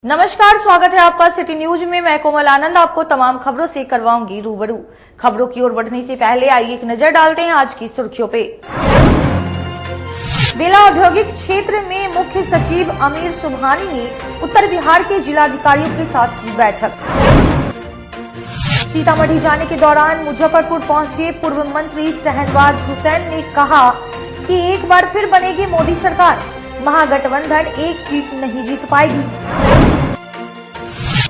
नमस्कार, स्वागत है आपका सिटी न्यूज में। मैं कोमल आनंद आपको तमाम खबरों से करवाऊंगी रूबरू। खबरों की ओर बढ़ने से पहले आइए एक नजर डालते हैं आज की सुर्खियों पे। बेला औद्योगिक क्षेत्र में मुख्य सचिव आमिर सुबहानी ने उत्तर बिहार के जिलाधिकारियों के साथ की बैठक। सीतामढ़ी जाने के दौरान मुजफ्फरपुर पहुंचे पूर्व मंत्री शहनवाज हुसैन ने कहा कि एक बार फिर बनेगी मोदी सरकार, महागठबंधन एक सीट नहीं जीत पाएगी।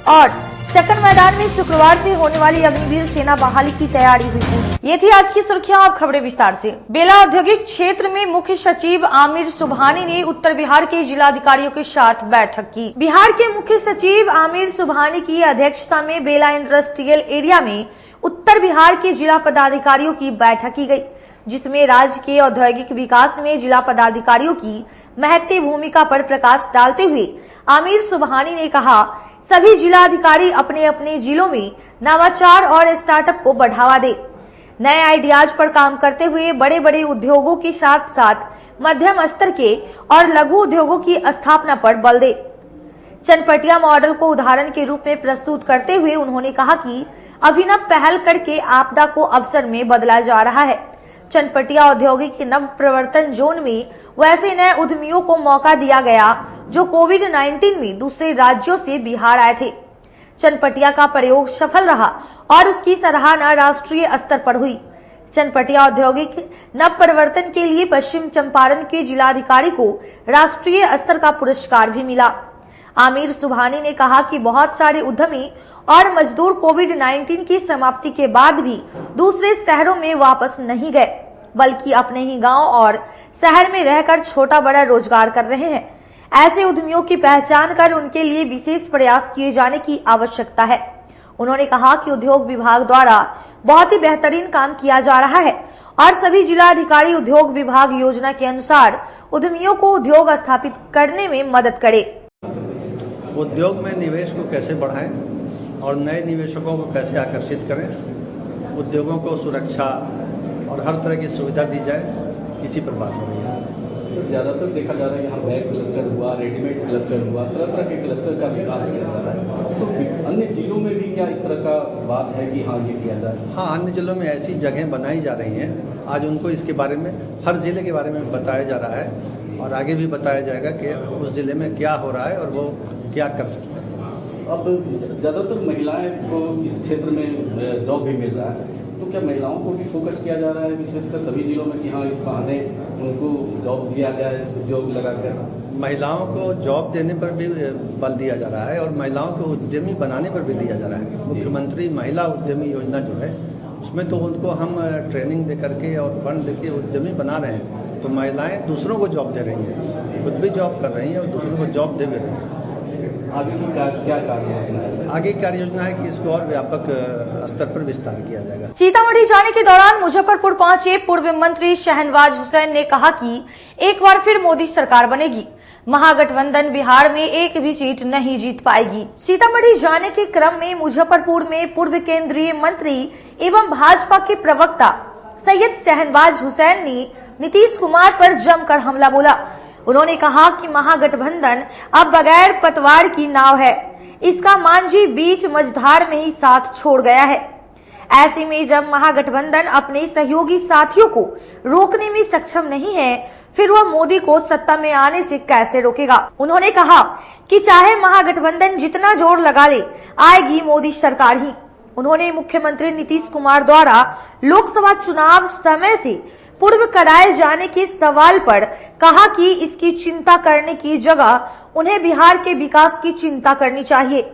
और चक्कर मैदान में शुक्रवार से होने वाली अग्निवीर सेना बहाली की तैयारी हुई पूरी। ये थी आज की सुर्खियां, अब खबरें विस्तार से। बेला औद्योगिक क्षेत्र में मुख्य सचिव आमिर सुबहानी ने उत्तर बिहार के जिलाधिकारियों के साथ बैठक की। बिहार के मुख्य सचिव आमिर सुबहानी की अध्यक्षता में बेला इंडस्ट्रियल एरिया में उत्तर बिहार के जिला पदाधिकारियों की बैठक की गयी, जिसमें राज्य के औद्योगिक विकास में जिला पदाधिकारियों की महत्वपूर्ण भूमिका पर प्रकाश डालते हुए आमिर सुबहानी ने कहा, सभी जिला अधिकारी अपने अपने जिलों में नवाचार और स्टार्टअप को बढ़ावा दे, नए आइडियाज पर काम करते हुए बड़े बड़े उद्योगों के साथ साथ मध्यम स्तर के और लघु उद्योगों की स्थापना पर बल दे। चनपटिया मॉडल को उदाहरण के रूप में प्रस्तुत करते हुए उन्होंने कहा कि अभिनव पहल करके आपदा को अवसर में बदला जा रहा है। चनपटिया औद्योगिक नव प्रवर्तन जोन में वैसे नए उद्यमियों को मौका दिया गया जो कोविड-19 में दूसरे राज्यों से बिहार आए थे। चनपटिया का प्रयोग सफल रहा और उसकी सराहना राष्ट्रीय स्तर पर हुई। चनपटिया औद्योगिक नव प्रवर्तन के लिए पश्चिम चंपारण के जिलाधिकारी को राष्ट्रीय स्तर का पुरस्कार भी मिला। आमिर सुबहानी ने कहा कि बहुत सारे उद्यमी और मजदूर कोविड-19 की समाप्ति के बाद भी दूसरे शहरों में वापस नहीं गए, बल्कि अपने ही गांव और शहर में रहकर छोटा बड़ा रोजगार कर रहे हैं। ऐसे उद्यमियों की पहचान कर उनके लिए विशेष प्रयास किए जाने की आवश्यकता है। उन्होंने कहा कि उद्योग विभाग द्वारा बहुत ही बेहतरीन काम किया जा रहा है और सभी जिला अधिकारी उद्योग विभाग योजना के अनुसार उद्यमियों को उद्योग स्थापित करने में मदद करे। उद्योग में निवेश को कैसे बढ़ाएं और नए निवेशकों को कैसे आकर्षित करें, उद्योगों को सुरक्षा और हर तरह की सुविधा दी जाए, इसी पर बात हो रही है। ज़्यादातर देखा जा रहा है कि यहाँ बैग क्लस्टर हुआ, रेडीमेड क्लस्टर हुआ, तरह तरह के क्लस्टर का विकास किया जा रहा है। तो अन्य जिलों में भी क्या इस तरह का बात है कि हाँ ये किया जाए? हाँ, अन्य जिलों में ऐसी जगह बनाई जा रही हैं। आज उनको इसके बारे में, हर जिले के बारे में बताया जा रहा है और आगे भी बताया जाएगा कि उस जिले में क्या हो रहा है और वो क्या कर सकते हैं। अब ज़्यादातर महिलाएं को इस क्षेत्र में जॉब भी मिल रहा है, तो क्या महिलाओं को भी फोकस किया जा रहा है विशेषकर सभी जिलों में कि हाँ इस बहाने उनको जॉब दिया जाए, उद्योग लगाकर? महिलाओं को जॉब देने पर भी बल दिया जा रहा है और महिलाओं को उद्यमी बनाने पर भी दिया जा रहा है। मुख्यमंत्री महिला उद्यमी योजना जो है उसमें तो उनको हम ट्रेनिंग दे करके और फंड देके उद्यमी बना रहे हैं, तो महिलाएं दूसरों को जॉब दे रही हैं, खुद भी जॉब कर रही हैं और दूसरों को जॉब दे भी रही हैं। आगे की क्या कार्य योजना है? आगे कार्य योजना है कि इसको और व्यापक स्तर पर विस्तार किया जाएगा। सीतामढ़ी जाने के दौरान मुजफ्फरपुर पहुंचे पूर्व मंत्री शहनवाज हुसैन ने कहा कि एक बार फिर मोदी सरकार बनेगी, महागठबंधन बिहार में एक भी सीट नहीं जीत पाएगी। सीतामढ़ी जाने के क्रम में मुजफ्फरपुर में पूर्व केंद्रीय मंत्री एवं भाजपा के प्रवक्ता सैयद शहनवाज हुसैन ने नीतीश कुमार पर जमकर हमला बोला। उन्होंने कहा कि महागठबंधन अब बगैर पतवार की नाव है, इसका मांझी बीच मझधार में ही साथ छोड़ गया है। ऐसे में जब महागठबंधन अपने सहयोगी साथियों को रोकने में सक्षम नहीं है, फिर वह मोदी को सत्ता में आने से कैसे रोकेगा। उन्होंने कहा कि चाहे महागठबंधन जितना जोर लगा ले, आएगी मोदी सरकार ही। उन्होंने मुख्यमंत्री नीतीश कुमार द्वारा लोकसभा चुनाव समय से पूर्व कराए जाने के सवाल पर कहा कि इसकी चिंता करने की जगह उन्हें बिहार के विकास की चिंता करनी चाहिए।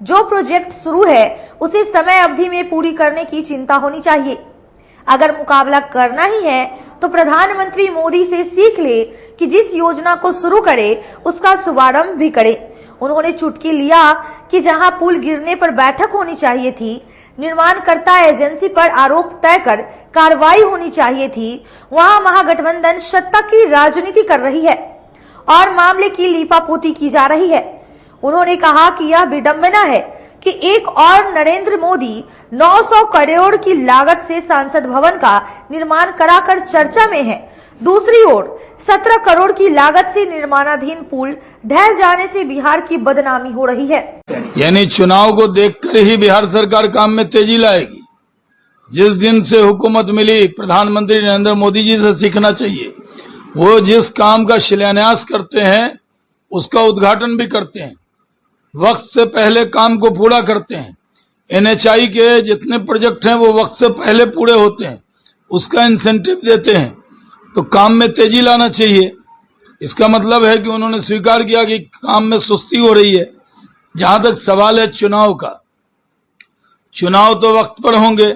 जो प्रोजेक्ट शुरू है उसे समय अवधि में पूरी करने की चिंता होनी चाहिए। अगर मुकाबला करना ही है तो प्रधानमंत्री मोदी से सीख ले कि जिस योजना को शुरू करे उसका शुभारंभ भी करे। उन्होंने चुटकी लिया कि जहां पुल गिरने पर बैठक होनी चाहिए थी, निर्माणकर्ता एजेंसी पर आरोप तय कर कार्रवाई होनी चाहिए थी, वहां महागठबंधन सत्ता की राजनीति कर रही है और मामले की लीपापोती की जा रही है। उन्होंने कहा कि यह विडंबना है कि एक और नरेंद्र मोदी 900 करोड़ की लागत से संसद भवन का निर्माण कराकर चर्चा में है, दूसरी ओर 17 करोड़ की लागत से निर्माणाधीन पुल ढह जाने से बिहार की बदनामी हो रही है। यानी चुनाव को देखकर ही बिहार सरकार काम में तेजी लाएगी। जिस दिन से हुकूमत मिली, प्रधानमंत्री नरेंद्र मोदी जी से सीखना चाहिए। वो जिस काम का शिलान्यास करते हैं उसका उद्घाटन भी करते हैं, वक्त से पहले काम को पूरा करते हैं। NHI के जितने प्रोजेक्ट हैं वो वक्त से पहले पूरे होते हैं, उसका इंसेंटिव देते हैं। तो काम में तेजी लाना चाहिए। इसका मतलब है कि उन्होंने स्वीकार किया कि काम में सुस्ती हो रही है। जहां तक सवाल है चुनाव का, चुनाव तो वक्त पर होंगे।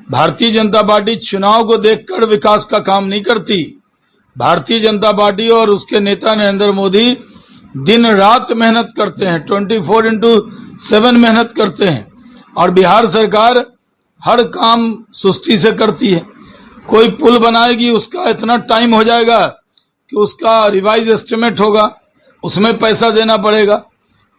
भारतीय जनता पार्टी चुनाव को देखकर विकास का काम नहीं करती। भारतीय जनता पार्टी और उसके नेता नरेंद्र मोदी दिन रात मेहनत करते हैं, 24x7 मेहनत करते हैं। और बिहार सरकार हर काम सुस्ती से करती है। कोई पुल बनाएगी, उसका इतना टाइम हो जाएगा कि उसका रिवाइज एस्टिमेट होगा, उसमें पैसा देना पड़ेगा।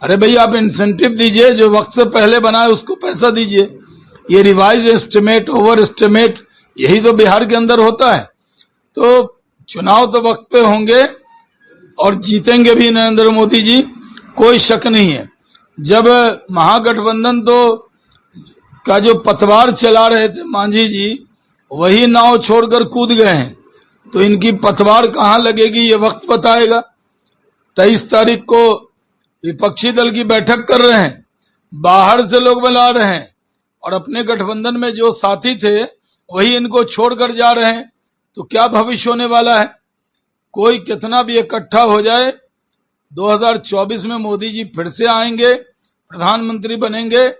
अरे भाई, आप इंसेंटिव दीजिए, जो वक्त से पहले बनाए उसको पैसा दीजिए। ये रिवाइज एस्टिमेट, ओवर एस्टिमेट, यही तो बिहार के अंदर होता है। तो चुनाव तो वक्त पे होंगे और जीतेंगे भी नरेंद्र मोदी जी, कोई शक नहीं है। जब महागठबंधन तो का जो पतवार चला रहे थे मांझी जी, वही नाव छोड़कर कूद गए हैं, तो इनकी पतवार कहाँ लगेगी ये वक्त बताएगा। 23 तारीख को विपक्षी दल की बैठक कर रहे हैं, बाहर से लोग बुला रहे हैं और अपने गठबंधन में जो साथी थे वही इनको छोड़कर जा रहे हैं। तो क्या भविष्य होने वाला है? कोई कितना भी इकट्ठा हो जाए, 2024 में मोदी जी फिर से आएंगे, प्रधानमंत्री बनेंगे।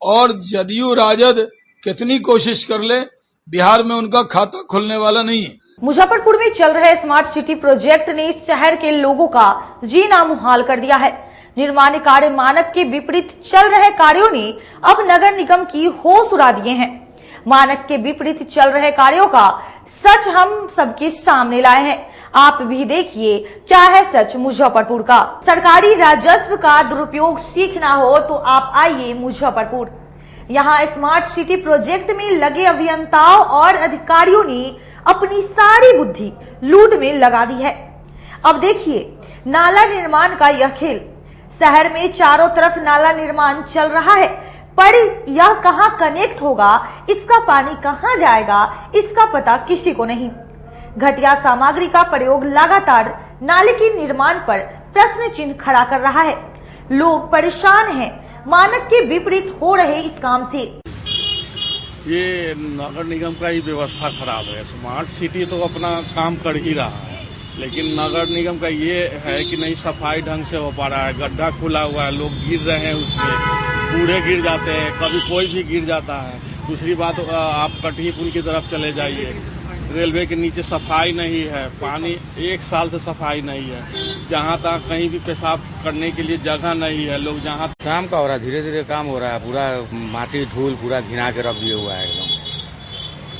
और जदयू राजद कितनी कोशिश कर ले, बिहार में उनका खाता खुलने वाला नहीं है। मुजफ्फरपुर में चल रहे स्मार्ट सिटी प्रोजेक्ट ने शहर के लोगों का जीना मुहाल कर दिया है। निर्माण कार्य मानक के विपरीत चल रहे कार्यों ने अब नगर निगम की होश उड़ा दिए हैं। मानक के विपरीत चल रहे कार्यों का सच हम सबके सामने लाए हैं। आप भी देखिए क्या है सच मुजफ्फरपुर का। सरकारी राजस्व का दुरुपयोग सीखना हो तो आप आइए मुजफ्फरपुर। यहाँ स्मार्ट सिटी प्रोजेक्ट में लगे अभियंताओं और अधिकारियों ने अपनी सारी बुद्धि लूट में लगा दी है। अब देखिए नाला निर्माण का यह खेल। शहर में चारों तरफ नाला निर्माण चल रहा है, पर यह कहां कनेक्ट होगा, इसका पानी कहां जाएगा, इसका पता किसी को नहीं। घटिया सामग्री का प्रयोग लगातार नाले के निर्माण पर प्रश्न चिन्ह खड़ा कर रहा है। लोग परेशान हैं मानक के विपरीत हो रहे इस काम से। ये नगर निगम का ही व्यवस्था खराब है। स्मार्ट सिटी तो अपना काम कर ही रहा है, लेकिन नगर निगम का ये है कि नहीं सफाई ढंग से हो पा रहा है। गड्ढा खुला हुआ है, लोग गिर रहे हैं, उसमें बूढ़े गिर जाते हैं, कभी कोई भी गिर जाता है। दूसरी बात, आप कटही पुल की तरफ चले जाइए, रेलवे के नीचे सफाई नहीं है, पानी 1 साल से सफाई नहीं है। जहाँ तक कहीं भी पेशाब करने के लिए जगह नहीं है। लोग जहाँ काम का हो रहा है, धीरे धीरे काम हो रहा है। पूरा माटी धूल पूरा घिना के रख दिया हुआ है एकदम।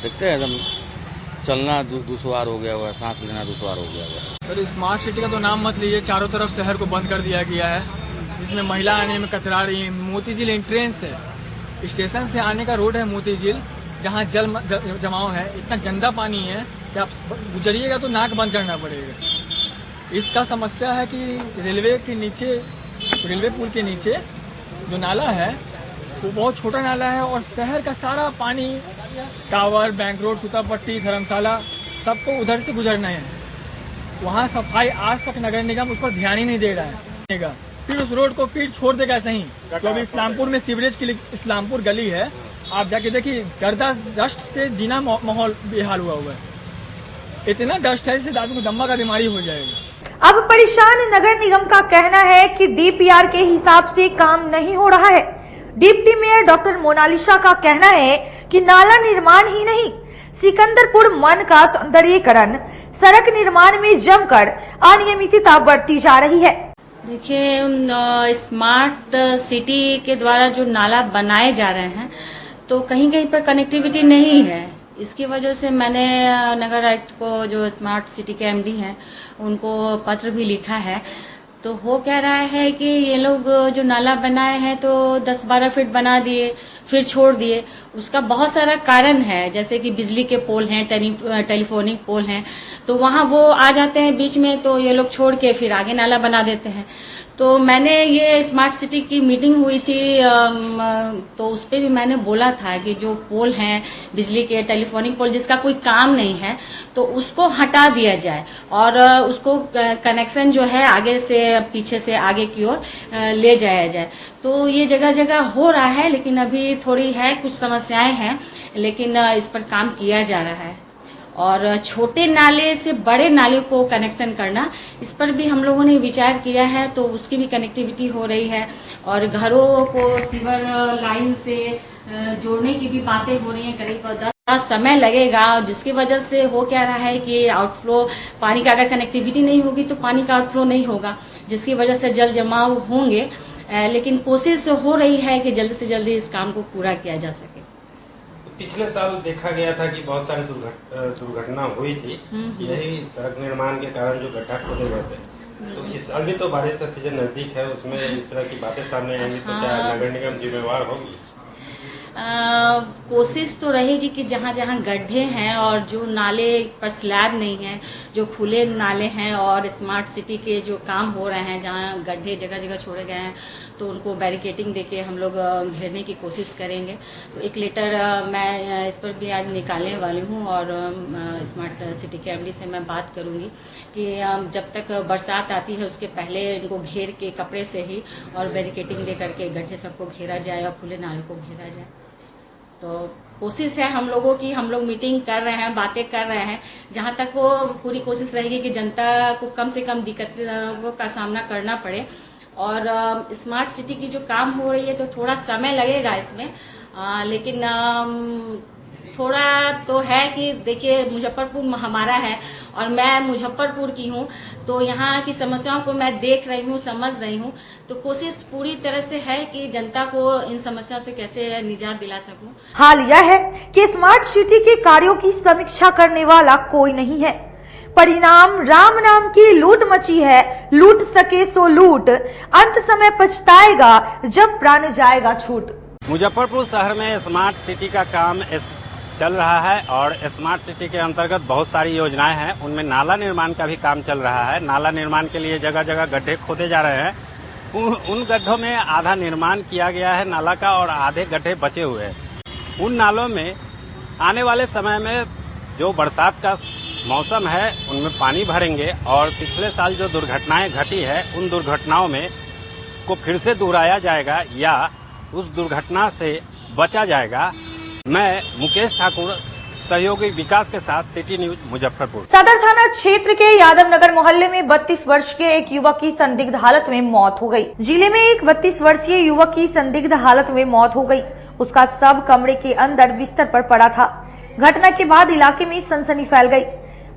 देखते हैं एकदम चलना दुश्वार हो गया हुआ है, सांस लेना दुश्वार हो गया हुआ है। सर स्मार्ट सिटी का तो नाम मत लीजिए, चारों तरफ शहर को बंद कर दिया गया है, जिसमें महिला आने में कतरा रही है। मोतीझील एंट्रेंस है, स्टेशन से आने का रोड है मोतीझील, जहाँ जल जमाव है। इतना गंदा पानी है कि आप गुजरिएगा तो नाक बंद करना पड़ेगा। इसका समस्या है कि रेलवे के नीचे, रेलवे पुल के नीचे जो नाला है वो बहुत छोटा नाला है और शहर का सारा पानी टावर, बैंक रोड, सूतापट्टी, धर्मशाला सबको उधर से गुजरना है। वहाँ सफाई आज तक नगर निगम उस पर ध्यान ही नहीं दे रहा है। फिर उस रोड को फिर छोड़ देगा सही। तो अभी इस्लामपुर में सीवरेज के लिए इस्लामपुर गली है, आप जाके देखिए, गर्दा डस्ट से जीना माहौल बेहाल हुआ है। इतना डस्ट है इससे आदमी को दम्मा का बीमारी हो जाएगी। अब परेशान नगर निगम का कहना है कि डीपीआर के हिसाब से काम नहीं हो रहा है। डिप्टी मेयर डॉक्टर मोनालिसा का कहना है कि नाला निर्माण ही नहीं, सिकंदरपुर मन का सौंदर्यीकरण, सड़क निर्माण में जमकर अनियमितता बरती जा रही है। देखिए, स्मार्ट सिटी के द्वारा जो नाला बनाए जा रहे हैं तो कहीं कहीं पर कनेक्टिविटी नहीं है। इसकी वजह से मैंने नगर आयुक्त को, जो स्मार्ट सिटी के एमडी हैं, उनको पत्र भी लिखा है। तो वो कह रहा है कि ये लोग जो नाला बनाए हैं तो 10-12 फीट बना दिए, फिर छोड़ दिए। उसका बहुत सारा कारण है, जैसे कि बिजली के पोल हैं, टेलीफोनिक पोल हैं, तो वहां वो आ जाते हैं बीच में, तो ये लोग छोड़ के फिर आगे नाला बना देते हैं। तो मैंने ये स्मार्ट सिटी की मीटिंग हुई थी, तो उस पर भी मैंने बोला था कि जो पोल हैं बिजली के, टेलीफोनिक पोल जिसका कोई काम नहीं है, तो उसको हटा दिया जाए और उसको कनेक्शन जो है आगे से पीछे से आगे की ओर ले जाया जाए। तो ये जगह जगह हो रहा है, लेकिन अभी थोड़ी है, कुछ समस्याएं हैं, लेकिन इस पर काम किया जा रहा है। और छोटे नाले से बड़े नाले को कनेक्शन करना, इस पर भी हम लोगों ने विचार किया है, तो उसकी भी कनेक्टिविटी हो रही है और घरों को सीवर लाइन से जोड़ने की भी बातें हो रही हैं। करीब 10 समय लगेगा, जिसकी वजह से हो क्या रहा है कि आउटफ्लो पानी का, अगर कनेक्टिविटी नहीं होगी तो पानी का आउटफ्लो नहीं होगा, जिसकी वजह से जल जमाव होंगे। लेकिन कोशिश हो रही है कि जल्दी से जल्दी इस काम को पूरा किया जा सके। पिछले साल देखा गया था कि बहुत सारी दुर्घटना हुई थी, यही सड़क निर्माण के कारण जो गड्ढा खोदे गए थे। तो इस साल भी तो बारिश का सीजन नजदीक है, उसमें इस तरह की बातें सामने आएंगी तो क्या नगर निगम जिम्मेवार होगी? कोशिश तो रहेगी कि जहाँ जहाँ गड्ढे हैं और जो नाले पर स्लैब नहीं है, जो खुले नाले हैं और स्मार्ट सिटी के जो काम हो रहे हैं, जहाँ गड्ढे जगह जगह छोड़े गए हैं, तो उनको बैरिकेटिंग देके हम लोग घेरने की कोशिश करेंगे। तो एक लेटर मैं इस पर भी आज निकालने वाली हूँ और स्मार्ट सिटी के एमडी से मैं बात करूँगी कि जब तक बरसात आती है उसके पहले इनको घेर के कपड़े से ही और बैरिकेटिंग दे करके गड्ढे सबको घेरा जाए और खुले नाले को घेरा जाए। तो कोशिश है हम लोगों की, हम लोग मीटिंग कर रहे हैं, बातें कर रहे हैं, जहां तक वो पूरी कोशिश रहेगी कि जनता को कम से कम दिक्कतों का सामना करना पड़े। और स्मार्ट सिटी की जो काम हो रही है तो थोड़ा समय लगेगा इसमें, लेकिन थोड़ा तो है कि देखिए मुजफ्फरपुर हमारा है और मैं मुजफ्फरपुर की हूँ, तो यहाँ की समस्याओं को मैं देख रही हूँ, समझ रही हूँ। तो कोशिश पूरी तरह से है कि जनता को इन समस्याओं से कैसे निजात दिला सकूं। हाल यह है कि स्मार्ट सिटी के कार्यों की समीक्षा करने वाला कोई नहीं है। परिणाम राम नाम की लूट मची है, लूट सके सो लूट, अंत समय पछताएगा जब प्राण जाएगा छूट। मुजफ्फरपुर शहर में स्मार्ट सिटी का काम चल रहा है और स्मार्ट सिटी के अंतर्गत बहुत सारी योजनाएं हैं, उनमें नाला निर्माण का भी काम चल रहा है। नाला निर्माण के लिए जगह जगह गड्ढे खोदे जा रहे हैं। उन गड्ढों में आधा निर्माण किया गया है नाला का और आधे गड्ढे बचे हुए हैं। उन नालों में आने वाले समय में जो बरसात का मौसम है उनमें पानी भरेंगे और पिछले साल जो दुर्घटनाएं घटी है उन दुर्घटनाओं में को फिर से दोहराया जाएगा या उस दुर्घटना से बचा जाएगा। मैं मुकेश ठाकुर, सहयोगी विकास के साथ, सिटी न्यूज मुजफ्फरपुर। सदर थाना क्षेत्र के यादव नगर मोहल्ले में 32 वर्ष के एक युवक की संदिग्ध हालत में मौत हो गई। जिले में एक 32 वर्षीय युवक की संदिग्ध हालत में मौत हो गई। उसका शव कमरे के अंदर बिस्तर पर पड़ा था। घटना के बाद इलाके में सनसनी फैल गई।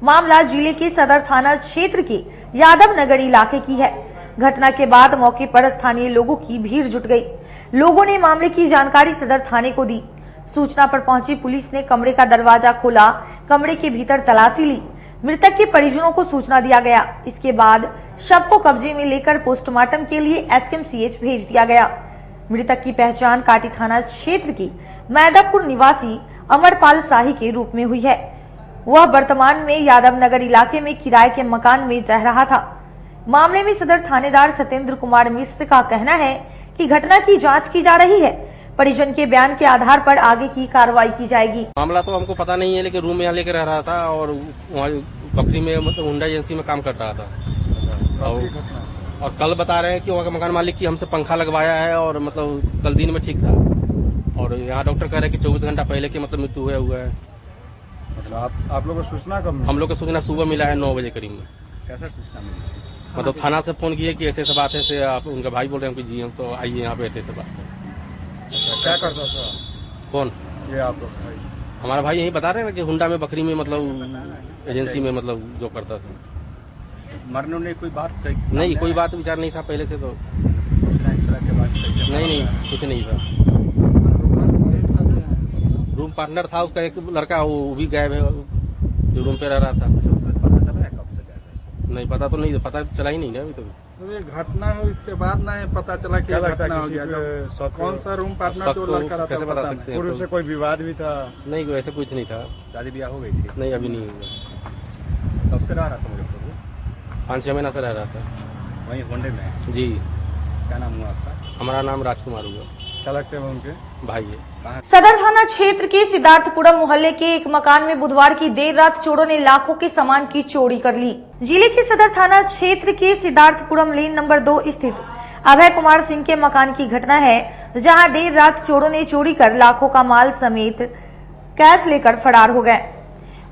मामला जिले के सदर थाना क्षेत्र के यादव नगर इलाके की है। घटना के बाद मौके पर स्थानीय लोगों की भीड़ जुट गई। लोगों ने मामले की जानकारी सदर थाने को दी। सूचना पर पहुंची पुलिस ने कमरे का दरवाजा खोला, कमरे के भीतर तलाशी ली। मृतक के परिजनों को सूचना दिया गया। इसके बाद शव को कब्जे में लेकर पोस्टमार्टम के लिए एसकेएमसीएच भेज दिया गया। मृतक की पहचान काटी थाना क्षेत्र की मैदापुर निवासी अमरपाल शाही के रूप में हुई है। वह वर्तमान में यादव नगर इलाके में किराए के मकान में रह रहा था। मामले में सदर थानेदार सत्येंद्र कुमार मिश्र का कहना है कि घटना की जांच की जा रही है। परिजन के बयान के आधार पर आगे की कार्रवाई की जाएगी। मामला तो हमको पता नहीं है, लेकिन रूम में यहाँ लेकर रह रहा था और वहाँ बकरी में मतलब हुंडा एजेंसी में काम कर रहा था। और कल बता रहे हैं कि वहाँ का मकान मालिक की हमसे पंखा लगवाया है और मतलब कल दिन में ठीक था और यहाँ डॉक्टर कह रहे हैं कि 24 घंटा पहले की मतलब मृत्यु हुआ है। मतलब आप लोगों को सूचना कब? हम लोग को सूचना सुबह मिला है 9 बजे करीब में। कैसे सूचना मिली? मतलब थाना से फोन किए कि ऐसे ऐसे बात है, आप उनका भाई बोल रहे हैं कि जी हम तो आइए यहाँ पे, ऐसे ऐसे बात है। क्या करता था? कौन? ये आप लोग भाई? हमारा भाई यही बता रहे हैं कि हुंडा में बकरी में मतलब एजेंसी में मतलब जो करता था। मरने ने कोई बात सही नहीं, कोई बात विचार नहीं था पहले से। तो इस तरह के बात नहीं कुछ नहीं था। रूम पार्टनर था उसका एक लड़का, वो भी गायब है जो रूम पे रह रहा था। पता चला है कब से गायब है? नहीं पता तो नहीं, पता चला ही नहीं ना अभी तो। तो ये घटना हो इसके बाद ना पता चला कि घटना हो गया। कौन सा रूम पार्टनर जो लड़का रहा कैसे बता सकते हैं? पूर्व से कोई विवाद भी था? नहीं, ऐसा कुछ नहीं था। शादी ब्याह हो गई थी? नहीं, अभी नहीं हुआ। कब से रह रहा था मुजफ्फरपुर? 5-6 महीना से रह रहा था वहीं होंडे में? जी। क्या नाम हुआ आपका? हमारा नाम राजकुमार हुआ। क्या लगते हैं उनके भाई है। सदर थाना क्षेत्र के सिद्धार्थपुरम मोहल्ले के एक मकान में बुधवार की देर रात चोरों ने लाखों के सामान की चोरी कर ली। जिले के सदर थाना क्षेत्र के सिद्धार्थपुरम लेन नंबर 2 स्थित अभय कुमार सिंह के मकान की घटना है, जहां देर रात चोरों ने चोरी कर लाखों का माल समेत कैश लेकर फरार हो गए।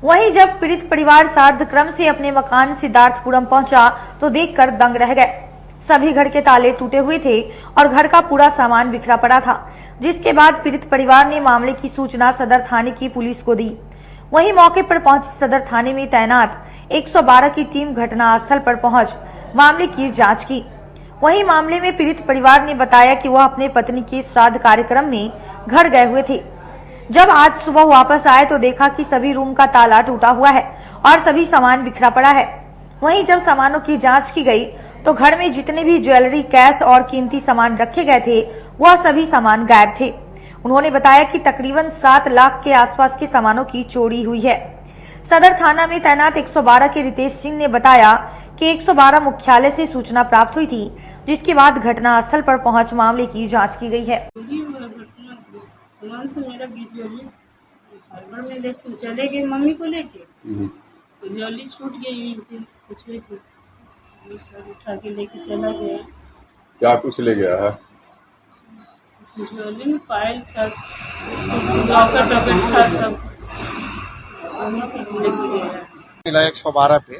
वहीं जब पीड़ित परिवार सार्ध क्रम से अपने मकान सिद्धार्थपुरम पहुंचा तो देखकर दंग रह गए। सभी घर के ताले टूटे हुए थे और घर का पूरा सामान बिखरा पड़ा था, जिसके बाद पीड़ित परिवार ने मामले की सूचना सदर थाने की पुलिस को दी। वहीं मौके पर पहुंची सदर थाने में तैनात 112 की टीम घटनास्थल पर पहुंच मामले की जांच की। वहीं मामले में पीड़ित परिवार ने बताया कि वह अपने पत्नी के श्राद्ध कार्यक्रम में घर गए हुए थे। जब आज सुबह वापस आए तो देखा कि सभी रूम का ताला टूटा हुआ है और सभी सामान बिखरा पड़ा है। वहीं जब सामानों की जांच की गई तो घर में जितने भी ज्वेलरी, कैश और कीमती सामान रखे गए थे वह सभी सामान गायब थे। उन्होंने बताया कि तकरीबन 7 लाख के आसपास के सामानों की चोरी हुई है। सदर थाना में तैनात 112 के रितेश सिंह ने बताया कि 112 मुख्यालय से सूचना प्राप्त हुई थी, जिसके बाद घटनास्थल पर पहुंच मामले की जांच की गई है। सामान से मेरा गड़बड़ में देख चले गए मम्मी को लेके, तो ज्वेलरी छूट गई, कुछ भी सब उठा के लेके चला गया। क्या कुछ ले गया है? ज्वेलरी में पायल था, लॉकेट था, सब लेके गया। 112 पे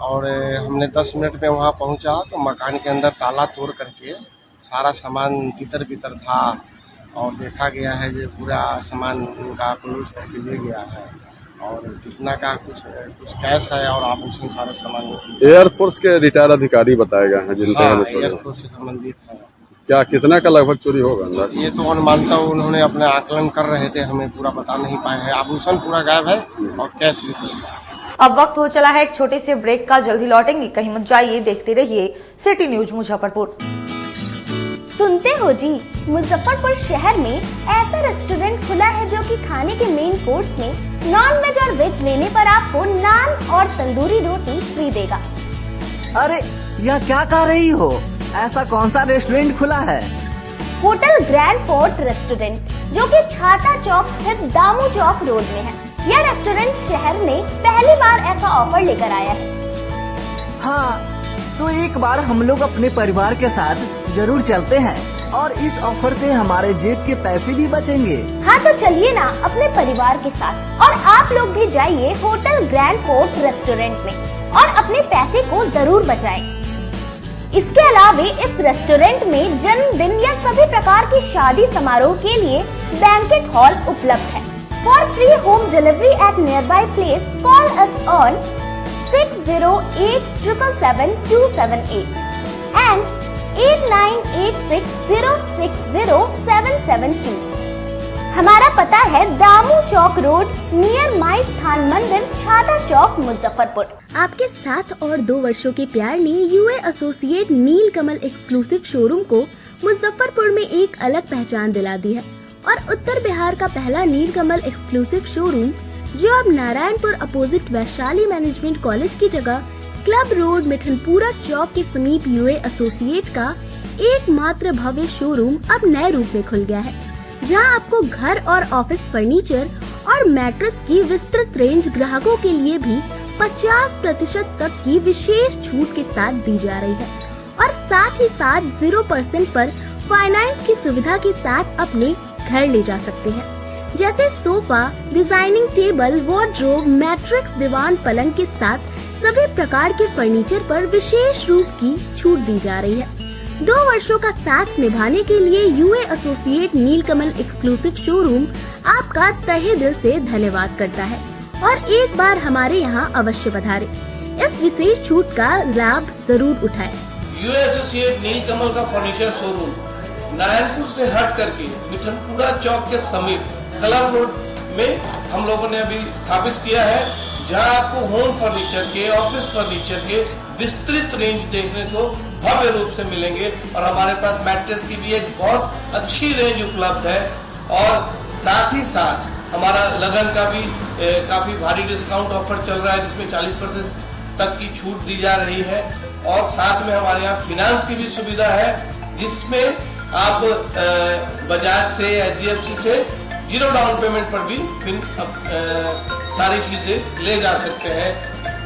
और हमने 10 मिनट में वहाँ पहुँचा तो मकान के अंदर ताला तोड़ करके सारा सामान तितर बितर था और देखा गया है जो पूरा सामान उनका क्लोज करके ले गया है और कितना का कुछ कैश है और आभूषण सारे सामान। एयरफोर्स के रिटायर्ड अधिकारी बताए गए हैं जिनका एयरफोर्स से संबंधित है। क्या कितना का लगभग चोरी होगा अंदाज? ये तो अनुमानता उन्होंने अपने आकलन कर रहे थे, हमें पूरा बता नहीं पाए हैं। आभूषण पूरा गायब है और कैश भी कुछ है। अब वक्त हो चला है एक छोटे से ब्रेक का, जल्दी लौटेंगे, कहीं मत जाइए, देखते रहिए सिटी न्यूज मुजफ्फरपुर। सुनते हो जी, मुजफ्फरपुर शहर में ऐसा रेस्टोरेंट खुला है जो कि खाने के मेन कोर्स में नॉन वेज और वेज लेने पर आपको नान और तंदूरी रोटी फ्री देगा। अरे यह क्या कह रही हो? ऐसा कौन सा रेस्टोरेंट खुला है? होटल ग्रैंड फोर्ट रेस्टोरेंट, जो कि छाता चौक स्थित दामू चौक रोड में है। यह रेस्टोरेंट शहर में पहली बार ऐसा ऑफर लेकर आया है। हाँ, तो एक बार हम लोग अपने परिवार के साथ जरूर चलते हैं और इस ऑफर से हमारे जेब के पैसे भी बचेंगे। हाँ तो चलिए ना अपने परिवार के साथ, और आप लोग भी जाइए होटल ग्रैंड फोर्ट रेस्टोरेंट में और अपने पैसे को जरूर बचाएं। इसके अलावा इस रेस्टोरेंट में जन्मदिन या सभी प्रकार की शादी समारोह के लिए बैंकेट हॉल उपलब्ध है। For free home delivery at near by place call us on 6087777278 and 8986060772। हमारा पता है दामू चौक रोड नियर माई स्थान मंदिर, छाता चौक, मुजफ्फरपुर। आपके 7 और 2 वर्षों के प्यार ने यूए एसोसिएट नीलकमल एक्सक्लूसिव शोरूम को मुजफ्फरपुर में एक अलग पहचान दिला दी है और उत्तर बिहार का पहला नीलकमल एक्सक्लूसिव शोरूम, जो अब Narayanpur opposite Vaishali management college की जगह क्लब रोड मिठनपुरा चौक के समीप यूए एसोसिएट का एकमात्र भव्य शोरूम अब नए रूप में खुल गया है, जहां आपको घर और ऑफिस फर्नीचर और मैट्रेस की विस्तृत रेंज ग्राहकों के लिए भी 50% तक की विशेष छूट के साथ दी जा रही है और साथ ही साथ 0% पर फाइनेंस की सुविधा के साथ अपने घर ले जा सकते हैं, जैसे sofa, designing table, wardrobe, mattress, दीवान, पलंग के साथ सभी प्रकार के फर्नीचर पर विशेष रूप की छूट दी जा रही है। 2 वर्षों का साथ निभाने के लिए यूए एसोसिएट नीलकमल एक्सक्लूसिव शोरूम आपका तहे दिल से धन्यवाद करता है और एक बार हमारे यहाँ अवश्य पधारें। इस विशेष छूट का लाभ जरूर उठाएं। यूए एसोसिएट नीलकमल का फर्नीचर शोरूम नारायणपुर से हट करके मिठनपुरा चौक के समीप क्लब रोड में हम लोगों ने अभी स्थापित किया है, जहां आपको होम फर्नीचर के, ऑफिस फर्नीचर के विस्तृत रेंज देखने को भव्य रूप से मिलेंगे। और हमारे पास मैट्रेस की भी एक बहुत अच्छी रेंज उपलब्ध है और साथ ही साथ हमारा लगन का भी काफ़ी भारी डिस्काउंट ऑफर चल रहा है जिसमें 40% तक की छूट दी जा रही है। और साथ में हमारे यहाँ फिनांस की भी सुविधा है जिसमें आप बजाज से HDFC से 0 डाउन पेमेंट पर भी सारी चीज़ें ले जा सकते हैं।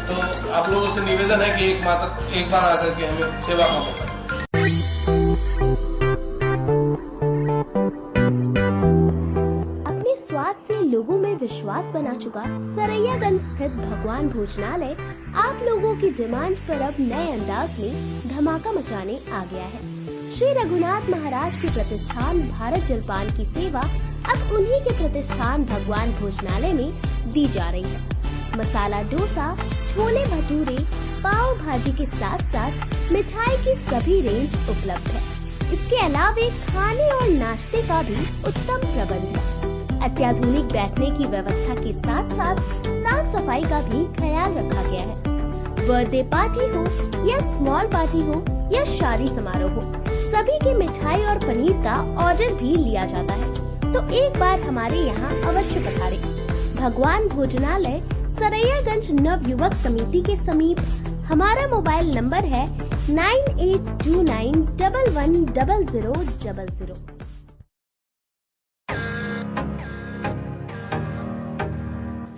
तो आप लोगों से निवेदन है कि एक बार आकर के हमें सेवा का मौका दें। अपने स्वाद से लोगों में विश्वास बना चुका सरैयागंज स्थित भगवान भोजनालय आप लोगों की डिमांड पर अब नए अंदाज में धमाका मचाने आ गया है। श्री रघुनाथ महाराज के प्रतिष्ठान भारत जलपान की सेवा अब उन्हीं के प्रतिष्ठान भगवान भोजनालय में दी जा रही है। मसाला डोसा, छोले भटूरे, पाव भाजी के साथ साथ मिठाई की सभी रेंज उपलब्ध है। इसके अलावा खाने और नाश्ते का भी उत्तम प्रबंध है। अत्याधुनिक बैठने की व्यवस्था के साथ साथ साफ सफाई का भी ख्याल रखा गया है। बर्थडे पार्टी हो या स्मॉल पार्टी हो या शादी समारोह हो, सभी की मिठाई और पनीर का ऑर्डर भी लिया जाता है। तो एक बार हमारे यहाँ अवश्य पधारें। भगवान भोजनालय सरैयागंज नव युवक समिति के समीप। हमारा मोबाइल नंबर है 9829110000।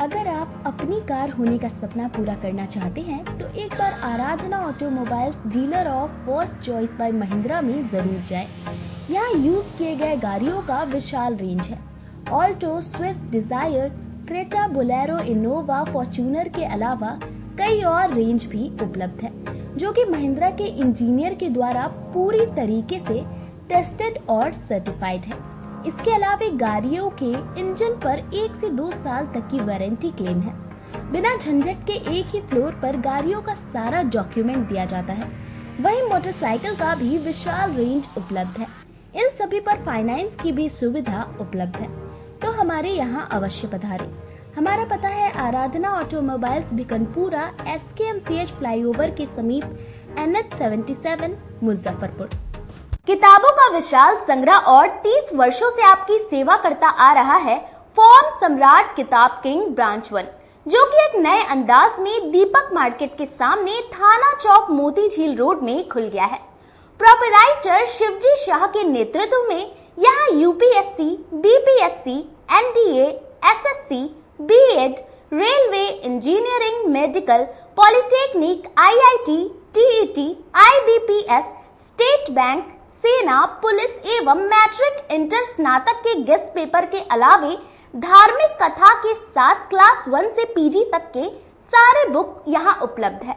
अगर आप अपनी कार होने का सपना पूरा करना चाहते हैं तो एक बार Aradhana automobiles dealer of first choice by Mahindra में जरूर जाएं। यहाँ यूज किए गए गाड़ियों का विशाल रेंज है। Alto, Swift Dzire, Creta, Bolero, Innova, Fortuner के अलावा कई और रेंज भी उपलब्ध है जो कि महिंद्रा के इंजीनियर के द्वारा पूरी तरीके से टेस्टेड और सर्टिफाइड है। इसके अलावा गाड़ियों के इंजन पर 1 से 2 साल तक की वारंटी क्लेम है। बिना झंझट के एक ही फ्लोर पर गाड़ियों का सारा डॉक्यूमेंट दिया जाता है। वहीं मोटरसाइकिल का भी विशाल रेंज उपलब्ध है। इन सभी पर फाइनेंस की भी सुविधा उपलब्ध है। तो हमारे यहाँ अवश्य पधारें। हमारा पता है आराधना ऑटोमोबाइल्स भिकनपुरा SKMCH फ्लाईओवर के समीप NH77 मुजफ्फरपुर। किताबों का विशाल संग्रह और 30 वर्षों से आपकी सेवा करता आ रहा है फॉर्म सम्राट किताब किंग ब्रांच 1, जो कि एक नए अंदाज में दीपक मार्केट के सामने थाना चौक मोती झील रोड में खुल गया है। प्रोपराइटर शिवजी शाह के नेतृत्व में यहाँ UPSC, BPSC, NDA, SSC, B.Ed, railway, engineering, medical, polytechnic, IIT, TET, IBPS, state bank, सेना, पुलिस एवं मैट्रिक इंटर स्नातक के गेस्ट पेपर के अलावे धार्मिक कथा के साथ क्लास 1 से PG तक के सारे बुक यहाँ उपलब्ध है।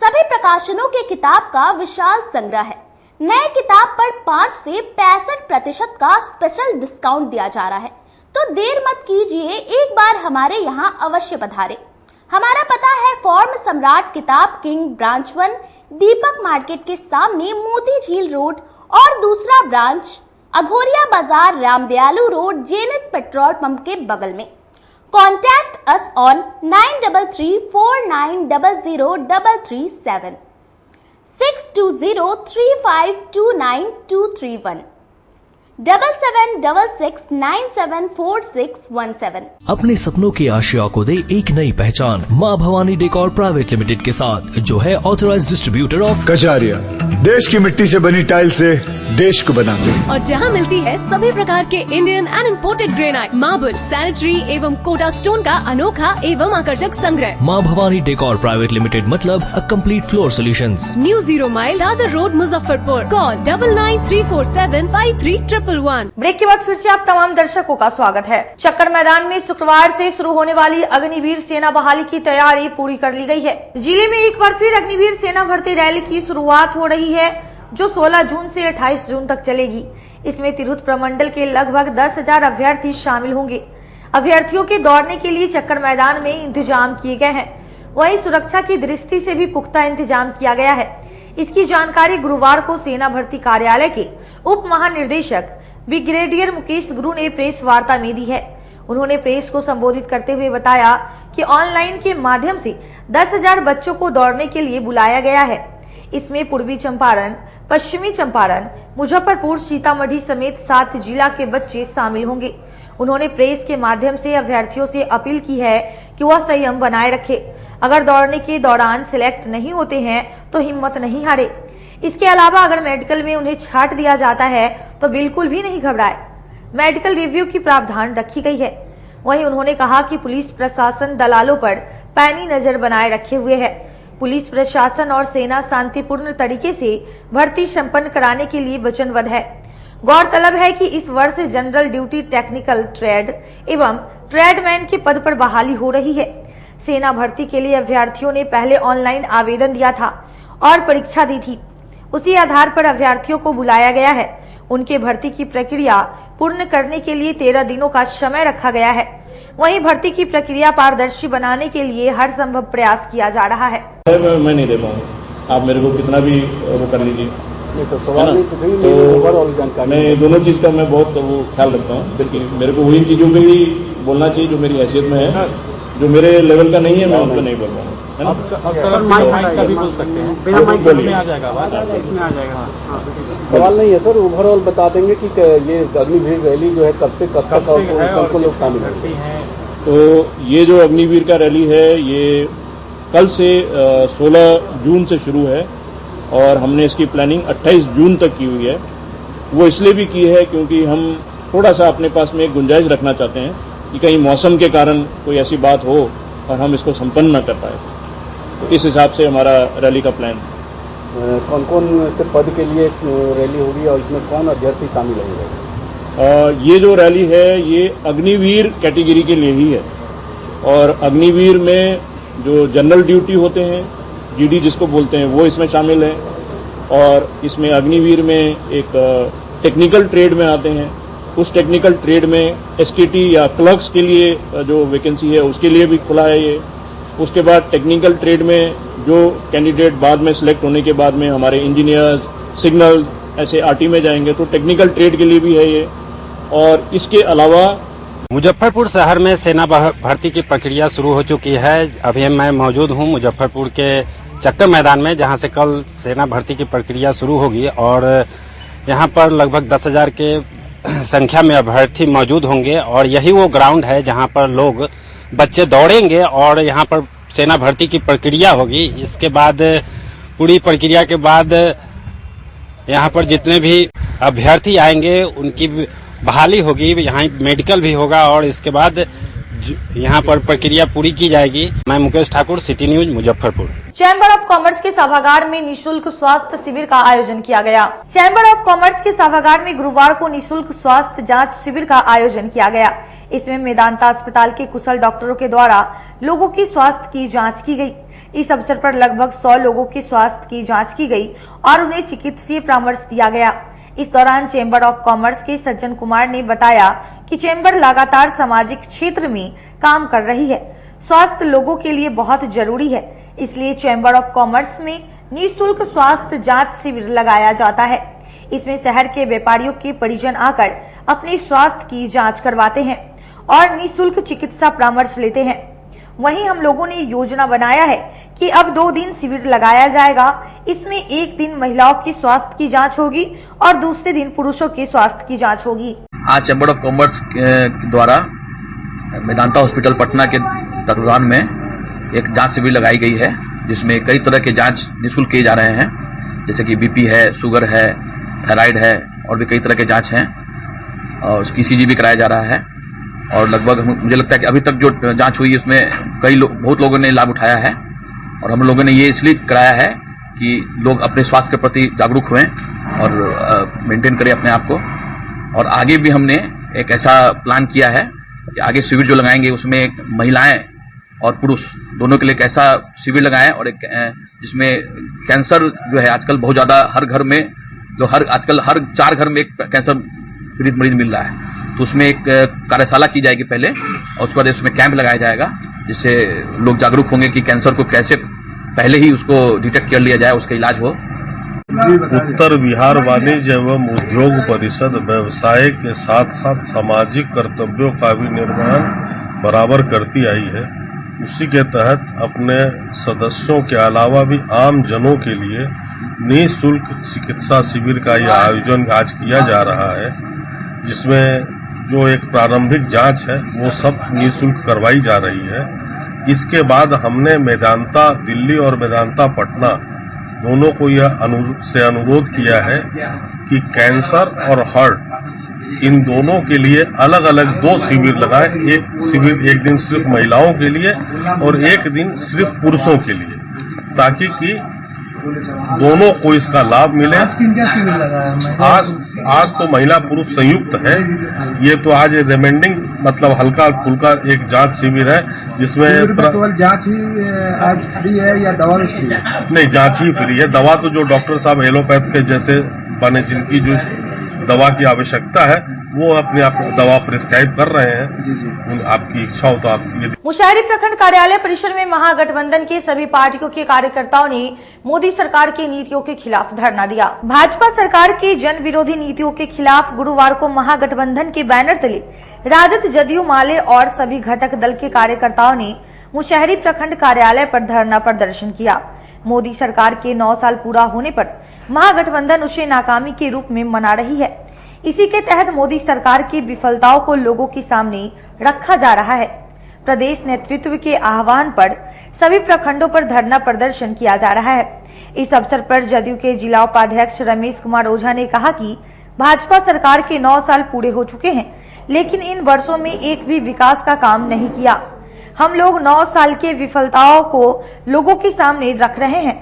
सभी प्रकाशनों के किताब का विशाल संग्रह है। नए किताब पर 5 से 65% का स्पेशल डिस्काउंट दिया जा रहा है। तो देर मत कीजिए, एक बार हमारे यहाँ अवश्य पधारें। हमारा पता है फॉर्म सम्राट किताब किंग ब्रांच 1 दीपक मार्केट के सामने मोती झील रोड और दूसरा ब्रांच अघोरिया बाजार Ramdayalu road Jenit petrol pump के बगल में। Contact us on 9334900337 6203529231 7766974617। अपने सपनों की आशिया को दे एक नई पहचान माँ भवानी डेकोर प्राइवेट लिमिटेड के साथ, जो है ऑथराइज्ड डिस्ट्रीब्यूटर ऑफ कजारिया। देश की मिट्टी से बनी टाइल से देश को बनाते हैं और जहां मिलती है सभी प्रकार के Indian and imported granite, marble, sanitary एवं कोटा स्टोन का अनोखा एवं आकर्षक संग्रह। माँ भवानी डेकोर प्राइवेट लिमिटेड मतलब a complete floor solutions. New 0 mile Dadar road Muzaffarpur. Call 9934753111। Break के बाद फिर से आप तमाम दर्शकों का स्वागत है। चक्कर मैदान में शुक्रवार से शुरू होने वाली अग्निवीर सेना बहाली की तैयारी पूरी कर ली गई है। जिले में एक बार फिर अग्निवीर सेना भर्ती रैली की शुरुआत हो रही है, जो 16 जून से 28 जून तक चलेगी। इसमें तिरहुत प्रमंडल के लगभग 10,000 अभ्यर्थी शामिल होंगे। अभ्यर्थियों के दौड़ने के लिए चक्कर मैदान में इंतजाम किए गए हैं। वहीं सुरक्षा की दृष्टि से भी पुख्ता इंतजाम किया गया है। इसकी जानकारी गुरुवार को सेना भर्ती कार्यालय के उप महानिर्देशक ब्रिगेडियर मुकेश गुरु ने प्रेस वार्ता में दी है। उन्होंने प्रेस को संबोधित करते हुए बताया कि ऑनलाइन के माध्यम से 10,000 बच्चों को दौड़ने के लिए बुलाया गया है। इसमें पूर्वी चंपारण, पश्चिमी चंपारण, मुजफ्फरपुर, सीतामढ़ी समेत 7 जिला के बच्चे शामिल होंगे। उन्होंने प्रेस के माध्यम से अभ्यर्थियों से अपील की है कि वह संयम बनाए रखे। अगर दौड़ने के दौरान सिलेक्ट नहीं होते हैं तो हिम्मत नहीं हारे। इसके अलावा अगर मेडिकल में उन्हें छांट दिया जाता है तो बिल्कुल भी नहीं घबराए। मेडिकल रिव्यू की प्रावधान रखी गई है। वहीं उन्होंने कहा कि पुलिस प्रशासन दलालों पर पैनी नजर बनाए रखे हुए है। पुलिस प्रशासन और सेना शांतिपूर्ण तरीके से भर्ती संपन्न कराने के लिए वचनबद्ध है। गौरतलब है कि इस वर्ष जनरल ड्यूटी, टेक्निकल ट्रेड एवं ट्रेडमैन के पद पर बहाली हो रही है। सेना भर्ती के लिए अभ्यर्थियों ने पहले ऑनलाइन आवेदन दिया था और परीक्षा दी थी। उसी आधार पर अभ्यर्थियों को बुलाया गया है। उनके भर्ती की प्रक्रिया पूर्ण करने के लिए 13 दिनों का समय रखा गया है। वहीं भर्ती की प्रक्रिया पारदर्शी बनाने के लिए हर संभव प्रयास किया जा रहा है। मैं नहीं दे पाऊंगा, आप मेरे को कितना भी वो कर लीजिए। तो मैं दोनों चीज़ का मैं बहुत वो ख्याल रखता हूँ। देखिए, मेरे को वही चीज़ों पे ही बोलना चाहिए जो मेरी हैसियत में है। जो मेरे लेवल का नहीं है मैं उन पर नहीं बोल रहा हूँ। सवाल नहीं है सर, ओवरऑल बता देंगे कि ये अग्निवीर रैली जो है कब से कब तक और लोग शामिल होते हैं। तो ये जो अग्निवीर का रैली है ये कल से 16 जून से शुरू है और हमने इसकी प्लानिंग 28 जून तक की हुई है। वो इसलिए भी की है क्योंकि हम थोड़ा सा अपने पास में एक गुंजाइश रखना चाहते हैं कि कहीं मौसम के कारण कोई ऐसी बात हो और हम इसको संपन्न न कर पाए। तो इस हिसाब से हमारा रैली का प्लान। कौन कौन से पद के लिए रैली होगी और इसमें कौन अभ्यर्थी शामिल होंगे? ये जो रैली है ये अग्निवीर कैटेगरी के लिए ही है और अग्निवीर में जो जनरल ड्यूटी होते हैं, जीडी जिसको बोलते हैं, वो इसमें शामिल है। और इसमें अग्निवीर में एक टेक्निकल ट्रेड में आते हैं। उस टेक्निकल ट्रेड में एसकेटी या क्लर्क्स के लिए जो वैकेंसी है उसके लिए भी खुला है ये। उसके बाद टेक्निकल ट्रेड में जो कैंडिडेट बाद में सिलेक्ट होने के बाद में हमारे इंजीनियर्स, सिग्नल ऐसे आरटी में जाएंगे तो टेक्निकल ट्रेड के लिए भी है ये। और इसके अलावा मुजफ्फरपुर शहर में सेना भर्ती की प्रक्रिया शुरू हो चुकी है। अभी मैं मौजूद हूं मुजफ्फरपुर के चक्कर मैदान में, जहां से कल सेना भर्ती की प्रक्रिया शुरू होगी और यहां पर लगभग 10,000 के संख्या में अभ्यर्थी मौजूद होंगे और यही वो ग्राउंड है जहां पर लोग बच्चे दौड़ेंगे और यहां पर सेना भर्ती की प्रक्रिया होगी। इसके बाद पूरी प्रक्रिया के बाद यहां पर जितने भी अभ्यर्थी आएंगे उनकी बहाली होगी, यहाँ मेडिकल भी होगा और इसके बाद यहाँ पर प्रक्रिया पूरी की जाएगी। मैं Mukesh Thakur, city news, Muzaffarpur. Chamber of commerce के सभागार में निशुल्क स्वास्थ्य शिविर का आयोजन किया गया। चैम्बर ऑफ कॉमर्स के सभागार में गुरुवार को निशुल्क स्वास्थ्य जांच शिविर का आयोजन किया गया। इसमें मेदांता अस्पताल के कुशल डॉक्टरों के द्वारा लोगों की स्वास्थ्य की जाँच की गयी। इस अवसर पर लगभग 100 लोगों की स्वास्थ्य की जाँच की गयी और उन्हें चिकित्सीय परामर्श दिया गया। इस दौरान चैम्बर ऑफ कॉमर्स के सज्जन कुमार ने बताया कि चैम्बर लगातार सामाजिक क्षेत्र में काम कर रही है। स्वास्थ्य लोगों के लिए बहुत जरूरी है, इसलिए चैम्बर ऑफ कॉमर्स में निःशुल्क स्वास्थ्य जांच शिविर लगाया जाता है। इसमें शहर के व्यापारियों के परिजन आकर अपने स्वास्थ्य की जांच करवाते हैं और निःशुल्क चिकित्सा परामर्श लेते हैं। वहीं हम लोगों ने योजना बनाया है कि अब 2 दिन शिविर लगाया जाएगा। इसमें एक दिन महिलाओं की स्वास्थ्य की जांच होगी और दूसरे दिन पुरुषों की स्वास्थ्य की जांच होगी। आज चैम्बर ऑफ कॉमर्स के द्वारा मेदांता हॉस्पिटल पटना के तत्वाधान में एक जांच शिविर लगाई गई है, जिसमें कई तरह के जांच निःशुल्क किए जा रहे हैं, जैसे कि बीपी है, शुगर है, थायराइड है और भी कई तरह के जांच हैं और ईसीजी भी कराया जा रहा है। और लगभग मुझे लगता है कि अभी तक जो जांच हुई उसमें बहुत लोगों ने लाभ उठाया है और हम लोगों ने ये इसलिए कराया है कि लोग अपने स्वास्थ्य के प्रति जागरूक हुए और मेंटेन करें अपने आप को। और आगे भी हमने एक ऐसा प्लान किया है कि आगे शिविर जो लगाएंगे उसमें महिलाएं और पुरुष दोनों के लिए एक ऐसा शिविर लगाएं और एक जिसमें कैंसर जो है आजकल बहुत ज़्यादा हर घर में आजकल हर 4 घर में एक कैंसर पीड़ित मरीज मिल रहा है, तो उसमें एक कार्यशाला की जाएगी पहले और उसके बाद उसमें कैंप लगाया जाएगा, जिससे लोग जागरूक होंगे कि कैंसर को कैसे पहले ही उसको डिटेक्ट कर लिया जाए, उसका इलाज हो। उत्तर बिहार वाणिज्य एवं उद्योग परिषद व्यवसाय के साथ साथ सामाजिक कर्तव्यों का भी निर्वहन बराबर करती आई है। उसी के तहत अपने सदस्यों के अलावा भी आम जनों के लिए निःशुल्क चिकित्सा शिविर का यह आयोजन आज किया जा रहा है, जिसमें जो एक प्रारंभिक जांच है वो सब निःशुल्क करवाई जा रही है। इसके बाद हमने मेदांता दिल्ली और मेदांता पटना दोनों को यह अनुरोध किया है कि कैंसर और हार्ट इन दोनों के लिए अलग अलग 2 शिविर लगाए। एक शिविर एक दिन सिर्फ महिलाओं के लिए और एक दिन सिर्फ पुरुषों के लिए, ताकि कि दोनों को इसका लाभ मिले। आज तो महिला पुरुष संयुक्त है। ये तो आज रिमाइंडिंग मतलब हल्का फुल्का एक जांच शिविर है, जिसमें केवल जांच ही आज फ्री है या दवा भी फ्री है? नहीं, जांच ही फ्री है। दवा तो जो डॉक्टर साहब एलोपैथ के जैसे बने, जिनकी जो दवा की आवश्यकता है, वो अपने आप दवा प्रिस्क्राइब कर रहे हैं। आपकी इच्छा हो तो आप मुशायरी प्रखंड कार्यालय परिसर में महागठबंधन के सभी पार्टियों के कार्यकर्ताओं ने मोदी सरकार की नीतियों के खिलाफ धरना दिया। भाजपा सरकार की जन विरोधी नीतियों के खिलाफ गुरुवार को महागठबंधन के बैनर तले राजद, जदयू, माले और सभी घटक दल के कार्यकर्ताओं ने मुशायरी प्रखंड कार्यालय पर धरना प्रदर्शन किया। मोदी सरकार के 9 साल पूरा होने पर महागठबंधन उसे नाकामी के रूप में मना रही है। इसी के तहत मोदी सरकार की विफलताओं को लोगों के सामने रखा जा रहा है। प्रदेश नेतृत्व के आह्वान पर सभी प्रखंडों पर धरना प्रदर्शन किया जा रहा है। इस अवसर पर जदयू के जिला उपाध्यक्ष रमेश कुमार ओझा ने कहा कि भाजपा सरकार के 9 साल पूरे हो चुके हैं, लेकिन इन वर्षों में एक भी विकास का काम नहीं किया। हम लोग 9 साल के विफलताओं को लोगों के सामने रख रहे हैं।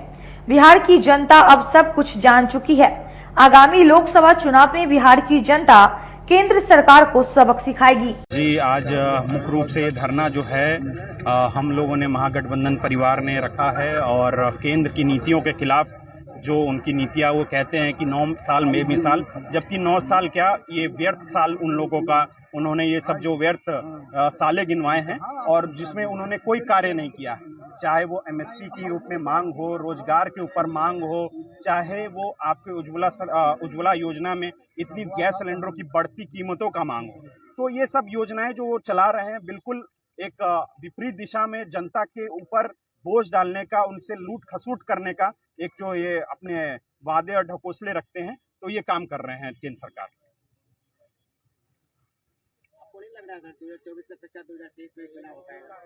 बिहार की जनता अब सब कुछ जान चुकी है। आगामी लोकसभा चुनाव में बिहार की जनता केंद्र सरकार को सबक सिखाएगी। जी, आज मुख्य रूप से धरना जो है हम लोगों ने महागठबंधन परिवार ने रखा है और केंद्र की नीतियों के खिलाफ जो उनकी नीतियां वो कहते हैं कि 9 साल में मिसाल, जबकि 9 साल क्या, ये व्यर्थ साल उन लोगों का, उन्होंने ये सब जो व्यर्थ साले गिनवाए हैं और जिसमें उन्होंने कोई कार्य नहीं किया है। चाहे वो एमएसपी की रूप में मांग हो, रोजगार के ऊपर मांग हो, चाहे वो आपके उज्ज्वला योजना में इतनी गैस सिलेंडरों की बढ़ती कीमतों का मांग हो। तो ये सब योजनाएं जो वो चला रहे हैं बिल्कुल एक विपरीत दिशा में जनता के ऊपर बोझ डालने का, उनसे लूट खसूट करने का एक जो ये अपने वादे और ढकोसले रखते हैं, तो ये काम कर रहे हैं केंद्र सरकार। आपको नहीं लग रहा है 2024 से 2023 में चुनाव होगा?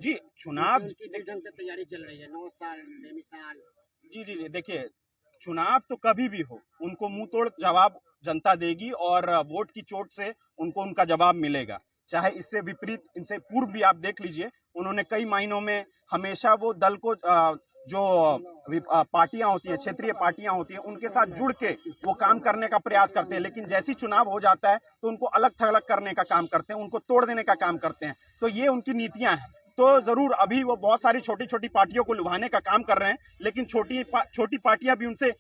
जी, चुनाव की ढंग से तैयारी चल रही है, 9 साल बेमिसाल। जी, देखिए, चुनाव तो कभी भी हो, उनको मुंह तोड़ जवाब जनता देगी और वोट की चोट से उनको उनका जवाब मिलेगा। चाहे इससे विपरीत, इनसे पूर्व भी आप देख लीजिए, उन्होंने कई महीनों में हमेशा वो दल को जो पार्टियां होती हैं, क्षेत्रीय पार्टियां होती हैं, उनके साथ जुड़ के वो काम करने का प्रयास करते हैं, लेकिन जैसी चुनाव हो जाता है तो उनको अलग थलग करने का काम करते हैं, उनको तोड़ देने का काम करते हैं। तो ये उनकी नीतियां हैं। तो जरूर अभी वो बहुत सारी छोटी छोटी पार्टियों को लुभाने का काम कर रहे हैं, लेकिन छोटी पार्टियां भी उनसे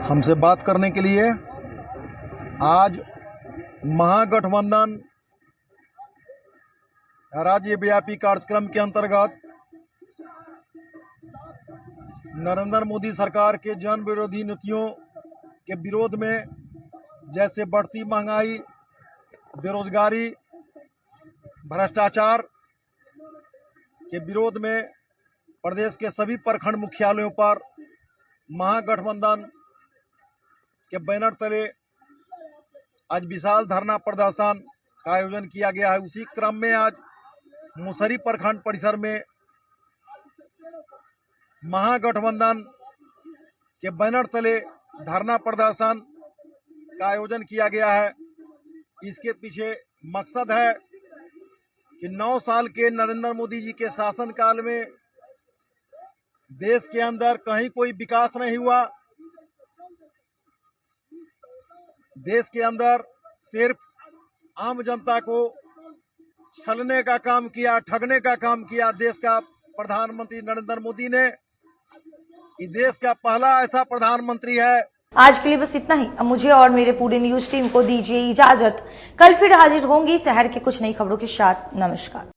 हमसे बात करने के लिए आज महागठबंधन राज्यव्यापी कार्यक्रम के अंतर्गत नरेंद्र मोदी सरकार के जन विरोधी नीतियों के विरोध में, जैसे बढ़ती महंगाई, बेरोजगारी, भ्रष्टाचार के विरोध में प्रदेश के सभी प्रखंड मुख्यालयों पर महागठबंधन के बैनर तले आज विशाल धरना प्रदर्शन का आयोजन किया गया है। उसी क्रम में आज मुसहरी प्रखंड परिसर में महागठबंधन के बैनर तले धरना प्रदर्शन का आयोजन किया गया है। इसके पीछे मकसद है कि 9 साल के नरेंद्र मोदी जी के शासनकाल में देश के अंदर कहीं कोई विकास नहीं हुआ। देश के अंदर सिर्फ आम जनता को छलने का काम किया, ठगने का काम किया देश का प्रधानमंत्री नरेंद्र मोदी ने। ये देश का पहला ऐसा प्रधानमंत्री है। आज के लिए बस इतना ही। अब मुझे और मेरे पूरी न्यूज टीम को दीजिए इजाजत। कल फिर हाजिर होंगी शहर के कुछ नई खबरों के साथ। नमस्कार।